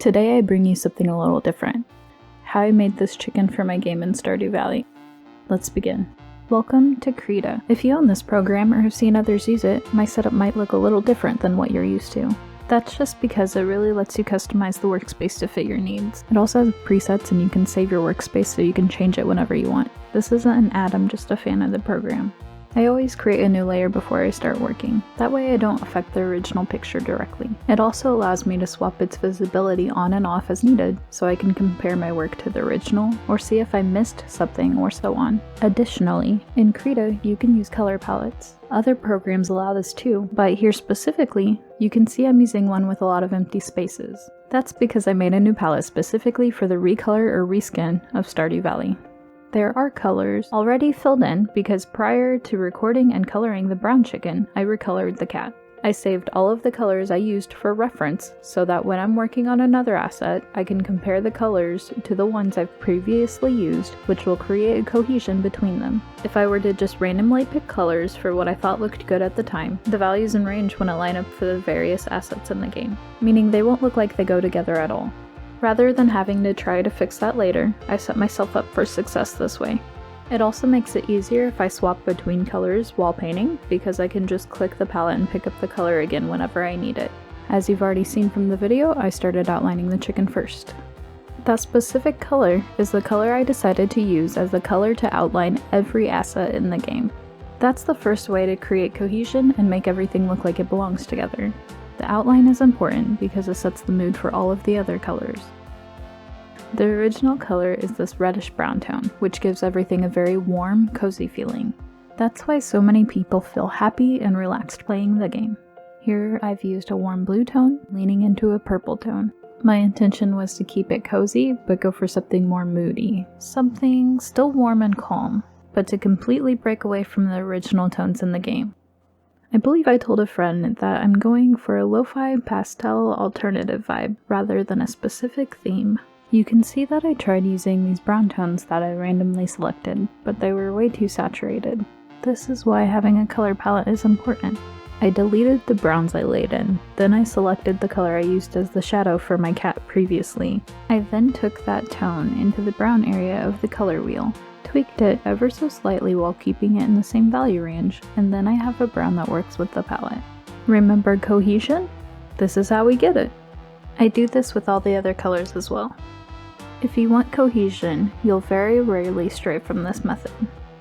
Today I bring you something a little different. How I made this chicken for my game in Stardew Valley. Let's begin. Welcome to Krita. If you own this program or have seen others use it, my setup might look a little different than what you're used to. That's just because it really lets you customize the workspace to fit your needs. It also has presets and you can save your workspace so you can change it whenever you want. This isn't an ad, I'm just a fan of the program. I always create a new layer before I start working. That way I don't affect the original picture directly. It also allows me to swap its visibility on and off as needed, so I can compare my work to the original, or see if I missed something, or so on. Additionally, in Krita, you can use color palettes. Other programs allow this too, but here specifically, you can see I'm using one with a lot of empty spaces. That's because I made a new palette specifically for the Recolor or reskin of Stardew Valley. There are colors already filled in because prior to recording and coloring the brown chicken, I recolored the cat. I saved all of the colors I used for reference so that when I'm working on another asset, I can compare the colors to the ones I've previously used, which will create a cohesion between them. If I were to just randomly pick colors for what I thought looked good at the time, the values and range wouldn't line up for the various assets in the game, meaning they won't look like they go together at all. Rather than having to try to fix that later, I set myself up for success this way. It also makes it easier if I swap between colors while painting, because I can just click the palette and pick up the color again whenever I need it. As you've already seen from the video, I started outlining the chicken first. That specific color is the color I decided to use as the color to outline every asset in the game. That's the first way to create cohesion and make everything look like it belongs together. The outline is important because it sets the mood for all of the other colors. The original color is this reddish brown tone, which gives everything a very warm, cozy feeling. That's why so many people feel happy and relaxed playing the game. Here I've used a warm blue tone, leaning into a purple tone. My intention was to keep it cozy, but go for something more moody. Something still warm and calm, but to completely break away from the original tones in the game. I believe I told a friend that I'm going for a lo-fi pastel alternative vibe rather than a specific theme. You can see that I tried using these brown tones that I randomly selected, but they were way too saturated. This is why having a color palette is important. I deleted the browns I laid in, then I selected the color I used as the shadow for my cat previously. I then took that tone into the brown area of the color wheel, tweaked it ever so slightly while keeping it in the same value range, and then I have a brown that works with the palette. Remember cohesion? This is how we get it. I do this with all the other colors as well. If you want cohesion, you'll very rarely stray from this method.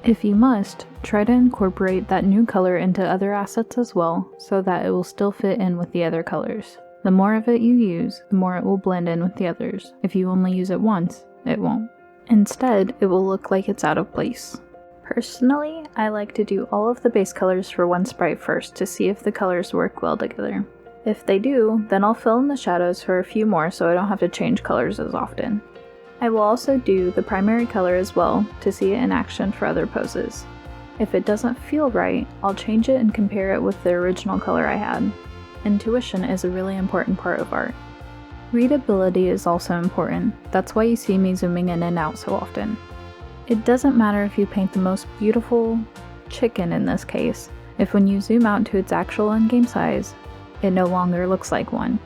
If you must, try to incorporate that new color into other assets as well, so that it will still fit in with the other colors. The more of it you use, the more it will blend in with the others. If you only use it once, it won't. Instead, it will look like it's out of place. Personally, I like to do all of the base colors for one sprite first to see if the colors work well together. If they do, then I'll fill in the shadows for a few more so I don't have to change colors as often. I will also do the primary color as well to see it in action for other poses. If it doesn't feel right, I'll change it and compare it with the original color I had. Intuition is a really important part of art. Readability is also important. That's why you see me zooming in and out so often. It doesn't matter if you paint the most beautiful chicken in this case, if when you zoom out to its actual in-game size, it no longer looks like one.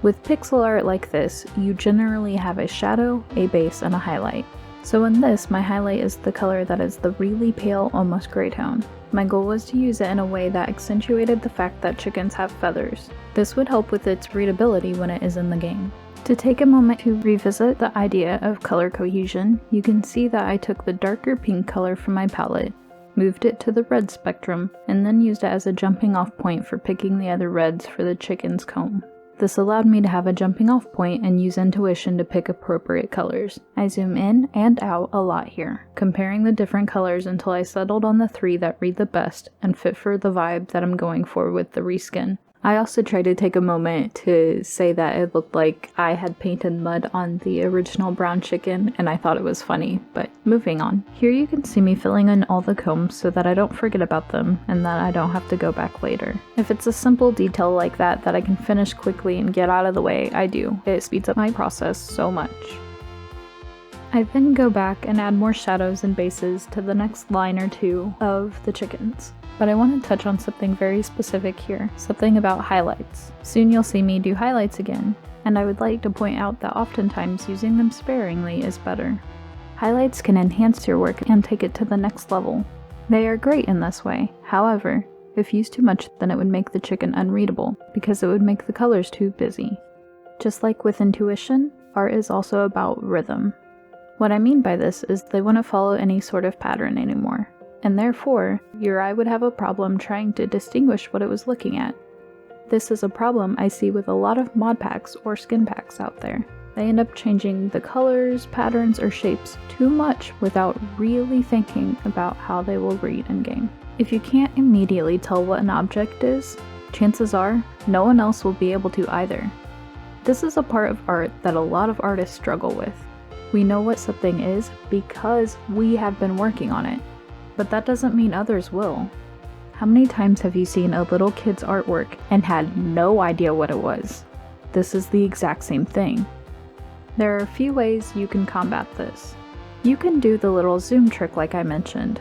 With pixel art like this, you generally have a shadow, a base, and a highlight. So in this, my highlight is the color that is the really pale, almost gray tone. My goal was to use it in a way that accentuated the fact that chickens have feathers. This would help with its readability when it is in the game. To take a moment to revisit the idea of color cohesion, you can see that I took the darker pink color from my palette, moved it to the red spectrum, and then used it as a jumping off point for picking the other reds for the chicken's comb. This allowed me to have a jumping off point and use intuition to pick appropriate colors. I zoom in and out a lot here, comparing the different colors until I settled on the 3 that read the best and fit for the vibe that I'm going for with the reskin. I also tried to take a moment to say that it looked like I had painted mud on the original brown chicken, and I thought it was funny, but moving on. Here you can see me filling in all the combs so that I don't forget about them and that I don't have to go back later. If it's a simple detail like that I can finish quickly and get out of the way, I do. It speeds up my process so much. I then go back and add more shadows and bases to the next line or two of the chickens. But I want to touch on something very specific here, something about highlights. Soon you'll see me do highlights again, and I would like to point out that oftentimes using them sparingly is better. Highlights can enhance your work and take it to the next level. They are great in this way. However, if used too much, then it would make the chicken unreadable, because it would make the colors too busy. Just like with intuition, art is also about rhythm. What I mean by this is they wouldn't follow any sort of pattern anymore, and therefore, your eye would have a problem trying to distinguish what it was looking at. This is a problem I see with a lot of mod packs or skin packs out there. They end up changing the colors, patterns, or shapes too much without really thinking about how they will read in-game. If you can't immediately tell what an object is, chances are no one else will be able to either. This is a part of art that a lot of artists struggle with. We know what something is because we have been working on it, but that doesn't mean others will. How many times have you seen a little kid's artwork and had no idea what it was? This is the exact same thing. There are a few ways you can combat this. You can do the little zoom trick like I mentioned.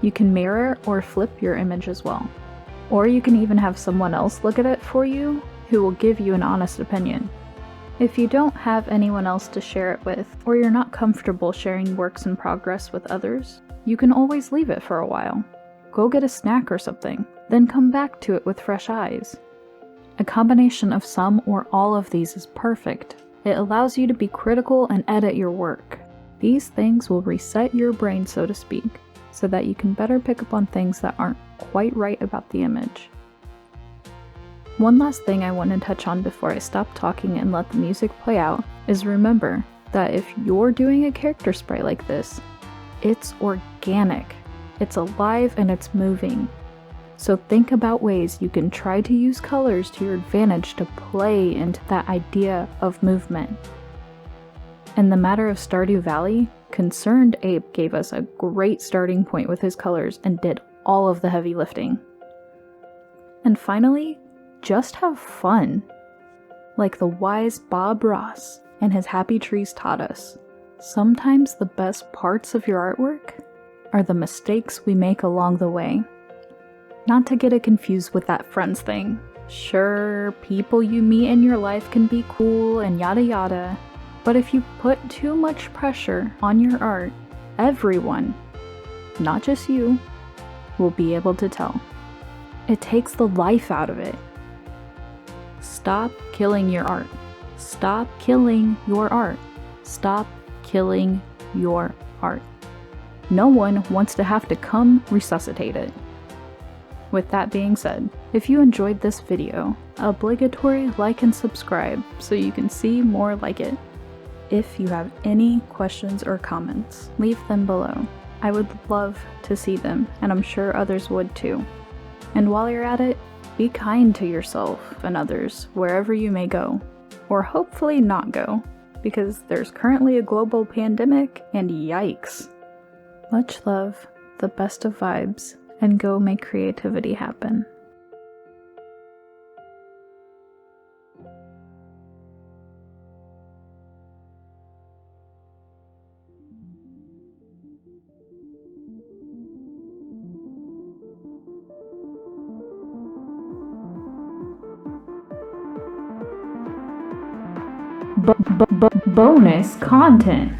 You can mirror or flip your image as well. Or you can even have someone else look at it for you who will give you an honest opinion. If you don't have anyone else to share it with, or you're not comfortable sharing works in progress with others, you can always leave it for a while. Go get a snack or something, then come back to it with fresh eyes. A combination of some or all of these is perfect. It allows you to be critical and edit your work. These things will reset your brain, so to speak, so that you can better pick up on things that aren't quite right about the image. One last thing I want to touch on before I stop talking and let the music play out is remember that if you're doing a character sprite like this, it's organic, it's alive, and it's moving. So think about ways you can try to use colors to your advantage to play into that idea of movement. In the matter of Stardew Valley, Concerned Ape gave us a great starting point with his colors and did all of the heavy lifting. And finally, just have fun. Like the wise Bob Ross and his Happy Trees taught us, sometimes the best parts of your artwork are the mistakes we make along the way. Not to get it confused with that friends thing. Sure, people you meet in your life can be cool and yada yada, but if you put too much pressure on your art, everyone, not just you, will be able to tell. It takes the life out of it. Stop killing your art. Stop killing your art. Stop killing your art. No one wants to have to come resuscitate it. With that being said, if you enjoyed this video, obligatory like and subscribe so you can see more like it. If you have any questions or comments, leave them below. I would love to see them, and I'm sure others would too. And while you're at it, be kind to yourself and others wherever you may go, or hopefully not go, because there's currently a global pandemic and yikes. Much love, the best of vibes, and go make creativity happen. Bonus content.